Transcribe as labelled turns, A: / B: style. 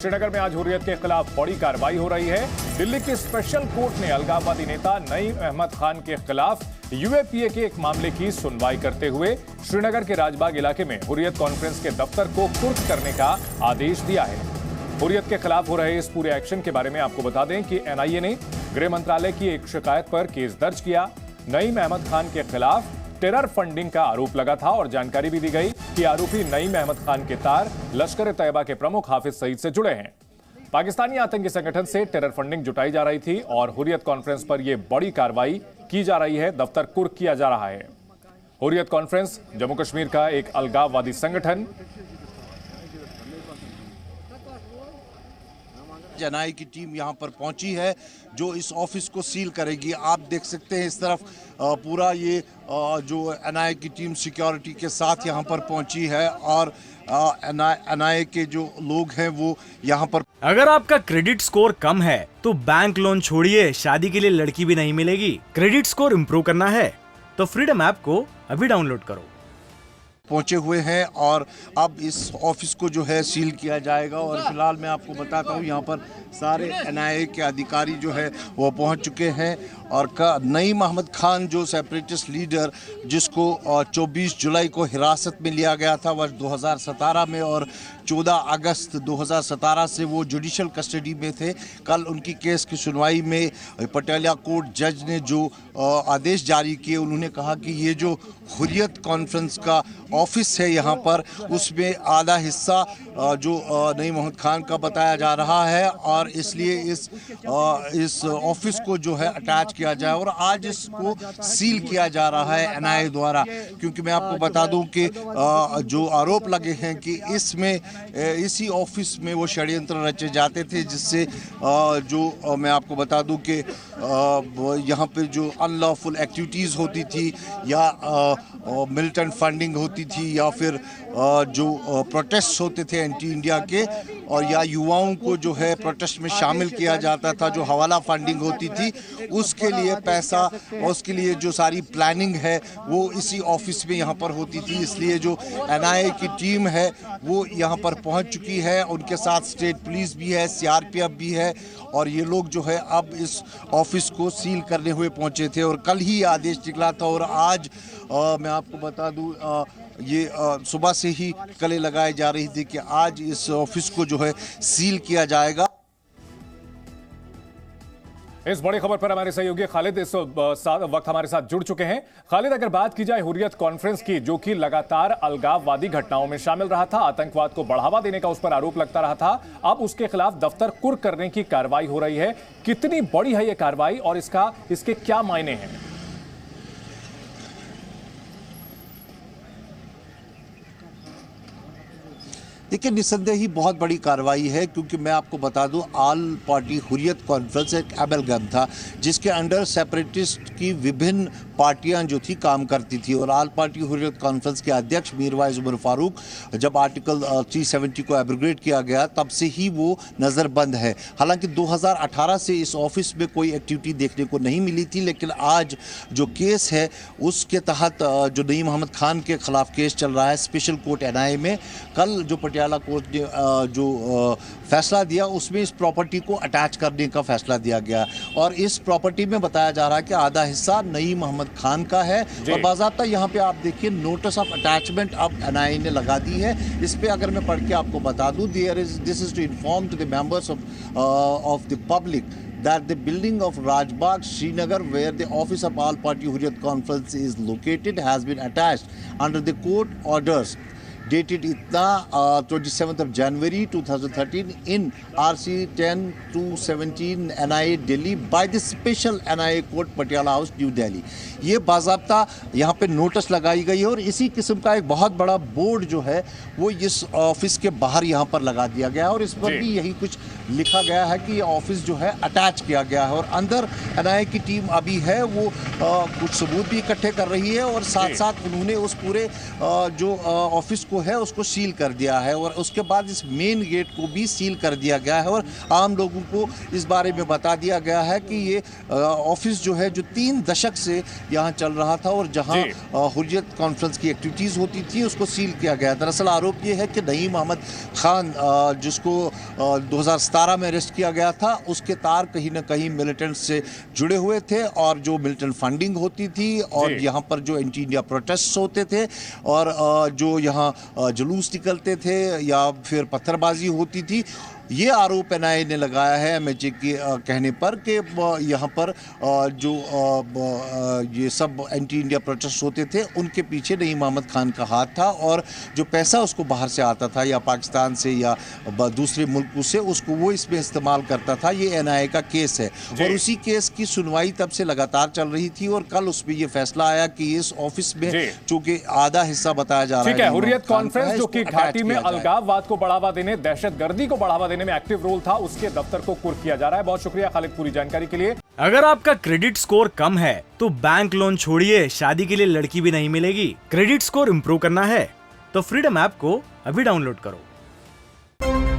A: श्रीनगर में आज हुर्रियत के खिलाफ बड़ी कार्रवाई हो रही है। दिल्ली की स्पेशल कोर्ट ने अलगाववादी नेता नईम अहमद खान के खिलाफ यूएपीए के एक मामले की सुनवाई करते हुए श्रीनगर के राजबाग इलाके में हुर्रियत कॉन्फ्रेंस के दफ्तर को कुर्क करने का आदेश दिया है। हुर्रियत के खिलाफ हो रहे इस पूरे एक्शन के बारे में आपको बता दें कि एनआईए ने गृह मंत्रालय की एक शिकायत पर केस दर्ज किया। नईम अहमद खान के खिलाफ टेरर फंडिंग का आरोप लगा था और जानकारी भी दी गई कि आरोपी नईम अहमद खान के तार लश्कर तैयबा के प्रमुख हाफिज सईद से जुड़े हैं। पाकिस्तानी आतंकी संगठन से टेरर फंडिंग जुटाई जा रही थी और हुर्रियत कॉन्फ्रेंस पर यह बड़ी कार्रवाई की जा रही है। दफ्तर कुर्क किया जा रहा है। हुर्रियत कॉन्फ्रेंस जम्मू कश्मीर का एक अलगाववादी संगठन।
B: एनआईए की टीम यहां पर पहुंची है जो इस ऑफिस को सील करेगी। आप देख सकते हैं इस तरफ पूरा ये जो एनआईए की टीम सिक्योरिटी के साथ यहां पर पहुंची है और एनआईए के जो लोग हैं वो यहां पर।
C: अगर आपका क्रेडिट स्कोर कम है तो बैंक लोन छोड़िए, शादी के लिए लड़की भी नहीं मिलेगी। क्रेडिट स्कोर इम्प्रूव करना है तो फ्रीडम ऐप को अभी डाउनलोड करो।
B: पहुंचे हुए हैं और अब इस ऑफिस को जो है सील किया जाएगा। और फिलहाल मैं आपको बताता हूं यहाँ पर सारे एनआईए के अधिकारी जो है वो पहुंच चुके हैं और नईम अहमद खान जो सेपरेटिस्ट लीडर जिसको 24 जुलाई को हिरासत में लिया गया था वर्ष 2017 में और 14 अगस्त 2017 से वो जुडिशल कस्टडी में थे। कल उनकी केस की सुनवाई में पटियाला कोर्ट जज ने जो आदेश जारी किए उन्होंने कहा कि ये जो हुर्रियत कॉन्फ्रेंस का ऑफिस है यहाँ पर उसमें आधा हिस्सा जो नईम अहमद खान का बताया जा रहा है और इसलिए इस ऑफिस को जो है अटैच किया जाए और आज इसको सील किया जा रहा है एनआईए द्वारा। क्योंकि मैं आपको बता दूं कि जो आरोप लगे हैं कि इसमें इसी ऑफिस में वो षड्यंत्र रचे जाते थे जिससे जो मैं आपको बता दूं कि यहाँ पे जो अनलॉफुल एक्टिविटीज़ होती थी या मिलिटेंट फंडिंग होती थी या फिर जो प्रोटेस्ट होते थे एंटी इंडिया के और या युवाओं को जो है प्रोटेस्ट में शामिल किया जाता था, जो हवाला फंडिंग होती थी उसके लिए पैसा और उसके लिए जो सारी प्लानिंग है वो इसी ऑफिस में यहाँ पर होती थी। इसलिए जो एनआईए की टीम है वो यहाँ पर पहुँच चुकी है, उनके साथ स्टेट पुलिस भी है, सीआरपीएफ भी है और ये लोग जो है अब इस ऑफिस को सील करने हुए पहुँचे थे और कल ही आदेश निकला था। और आज मैं आपको बता दूँ ये सुबह से ही कलें लगाई जा रही थी कि आज इस ऑफिस को जो है सील किया जाएगा।
A: इस बड़ी खबर पर हमारे सहयोगी खालिद इस वक्त हमारे साथ जुड़ चुके हैं। खालिद, अगर बात की जाए हुर्रियत कॉन्फ्रेंस की जो कि लगातार अलगाववादी घटनाओं में शामिल रहा था, आतंकवाद को बढ़ावा देने का उस पर आरोप लगता रहा था, अब उसके खिलाफ दफ्तर कुर्क करने की कार्रवाई हो रही है। कितनी बड़ी है यह कार्रवाई और इसके क्या मायने हैं?
B: देखिए, निस्संदेह ही बहुत बड़ी कार्रवाई है क्योंकि मैं आपको बता दूं ऑल पार्टी हुर्रियत कॉन्फ्रेंस एक एमएलगम था जिसके अंडर सेपरेटिस्ट की विभिन्न पार्टियां जो थी काम करती थी और ऑल पार्टी हुर्रियत कॉन्फ्रेंस के अध्यक्ष मीरवाइज उमर फारूक जब आर्टिकल 370 को एब्रोगेट किया गया तब से ही वो नज़रबंद है। हालांकि 2018 से इस ऑफिस में कोई एक्टिविटी देखने को नहीं मिली थी, लेकिन आज जो केस है उसके तहत जो नईम अहमद खान के खिलाफ केस चल रहा है स्पेशल कोर्ट एनआईए में, कल जो पटियाला कोर्ट ने जो फैसला दिया उसमें इस प्रॉपर्टी को अटैच करने का फैसला दिया गया और इस प्रॉपर्टी में बताया जा रहा है कि आधा हिस्सा नईम अहमद खान का है और बाज़ाब्ता यहाँ पे आप देखिए नोटिस ऑफ अटैचमेंट अब एनआईए ने लगा दी है। इस पे अगर मैं पढ़ के आपको बता दूं, this is to inform to the members of the public that the building of Rajbagh, Srinagar, where the office of All Party Hurriyat Conference is located, has been attached under the court orders dated 27th of January 2013 in RC 10-217 NIA Delhi by the Special NIA Court Patiala House, New Delhi। ये बाज़ाब्ता यहाँ पे notice लगाई गई है और इसी किस्म का एक बहुत बड़ा बोर्ड जो है वो इस ऑफिस के बाहर यहाँ पर लगा दिया गया है और इस पर भी यही कुछ लिखा गया है कि ऑफिस जो है अटैच किया गया है और अंदर एनआईए की टीम अभी है वो कुछ सबूत भी इकट्ठे कर रही है और साथ साथ उन्होंने उस पूरे जो ऑफिस को को है उसको सील कर दिया है और उसके बाद इस मेन गेट को भी सील कर दिया गया है और आम लोगों को इस बारे में बता दिया गया है कि ये ऑफिस जो है जो 3 दशक से यहाँ चल रहा था और जहाँ हुर्रियत कॉन्फ्रेंस की एक्टिविटीज़ होती थी उसको सील किया गया। दरअसल आरोप ये है कि नईम अहमद खान जिसको 2017 में अरेस्ट किया गया था, उसके तार कहीं ना कहीं मिलिटेंट से जुड़े हुए थे और जो मिलिटेंट फंडिंग होती थी और यहाँ पर जो एंटी इंडिया प्रोटेस्ट होते थे और जो यहाँ जुलूस निकलते थे या फिर पत्थरबाजी होती थी, ये आरोप एनआईए ने लगाया है एमएचए के कहने पर कि यहाँ पर जो ये सब एंटी इंडिया प्रोटेस्ट होते थे उनके पीछे नईम अहमद खान का हाथ था और जो पैसा उसको बाहर से आता था या पाकिस्तान से या दूसरे मुल्कों से उसको वो इसमें इस्तेमाल करता था। ये एनआईए का केस है और उसी केस की सुनवाई तब से लगातार चल रही थी और कल उसमें ये फैसला आया कि इस ऑफिस में चूंकि आधा हिस्सा बताया जा रहा है
A: हुर्रियत कॉन्फ्रेंस जो कि घाटी में अलगाववाद को बढ़ावा देने, दहशतगर्दी को बढ़ावा में एक्टिव रोल था, उसके दफ्तर को कुर्क किया जा रहा है। बहुत शुक्रिया खालिद पूरी जानकारी के लिए।
C: अगर आपका क्रेडिट स्कोर कम है तो बैंक लोन छोड़िए, शादी के लिए लड़की भी नहीं मिलेगी। क्रेडिट स्कोर इंप्रूव करना है तो फ्रीडम ऐप को अभी डाउनलोड करो।